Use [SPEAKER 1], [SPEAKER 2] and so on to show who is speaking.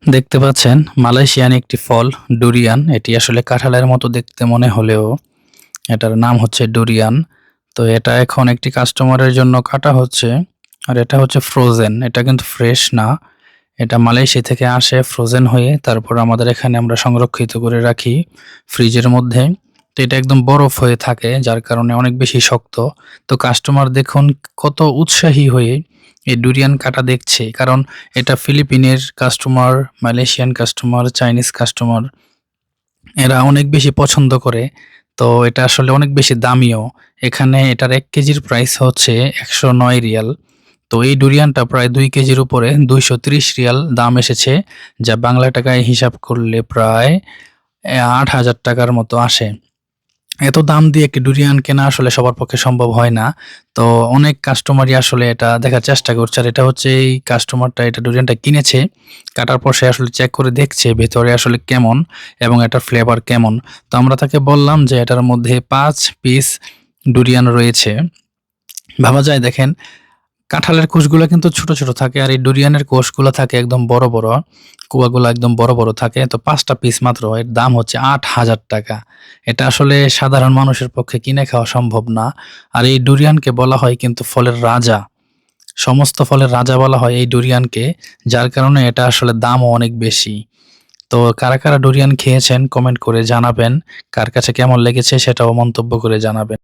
[SPEAKER 1] দেখতে পাচ্ছেন মালয়েশিয়ান একটি ফল ডুরিয়ান। এটি আসলে কাঁঠালের মতো দেখতে মনে হলেও এটার নাম হচ্ছে ডুরিয়ান। তো এটা এখন একটি কাস্টমারের জন্য কাটা হচ্ছে। আর এটা হচ্ছে ফ্রোজেন, এটা কিন্তু ফ্রেশ না। এটা মালয়েশিয়া থেকে আসে ফ্রোজেন হয়ে, তারপর আমাদের এখানে আমরা সংরক্ষিত করে রাখি ফ্রিজের মধ্যে। তো এটা একদম বরফ হয়ে থাকে, যার কারণে অনেক বেশি শক্ত। তো কাস্টমার দেখুন কত উৎসাহী হয়ে এই ডুরিয়ান কাটা দেখছে, কারণ এটা ফিলিপিনের customer, Malaysian customer, Chinese customer এরা অনেক বেশি পছন্দ করে। তো এটা আসলে অনেক বেশি দামিও। এখানে এটার ১ কেজির প্রাইস হচ্ছে ১০৯ রিয়াল। তো এই ডুরিয়ানটা প্রায় ২ কেজির উপরে ২৩০ রিয়াল দাম এসেছে, যা বাংলা টাকায় হিসাব করলে প্রায় ৮,০০০ টাকার মতো আসে। এত দাম দিয়ে একটি ডুরিয়ান কেনা আসলে সবার পক্ষে সম্ভব হয় না। তো অনেক কাস্টমারই আসলে এটা দেখার চেষ্টা করছে। আর এটা হচ্ছে এই কাস্টমারটা এটা ডুরিয়ানটা কিনেছে। কাটার পর সে আসলে চেক করে দেখছে ভেতরে আসলে কেমন এবং এটার ফ্লেভার কেমন। তো আমরা তাকে বললাম যে এটার মধ্যে ৫ পিস ডুরিয়ান রয়েছে। ভাবা যায় দেখেন, কাঁঠালের কোষগুলা কিন্তু ছোট, ছোট থাকে আর এই ডুরিয়ানের কোষগুলা থাকে একদম বড়, বড়। কুয়াগুলা একদম বড়, বড় থাকে। তো ৫ টা পিস মাত্র। এর দাম হচ্ছে ৳৮,০০০ টাকা। এটা আসলে সাধারণ মানুষের পক্ষে কিনে খাওয়া সম্ভব না। আর এই ডুরিয়ানকে বলা হয় কিন্তু ফলের রাজা। সমস্ত ফলের রাজা বলা হয় এই ডুরিয়ানকে, যার কারণে এটা আসলে দামও অনেক বেশি। তো কারা, কারা ডুরিয়ান খেয়েছেন কমেন্ট করে জানাবেন। কার কাছে কেমন লেগেছে সেটাও মন্তব্য করে জানাবেন।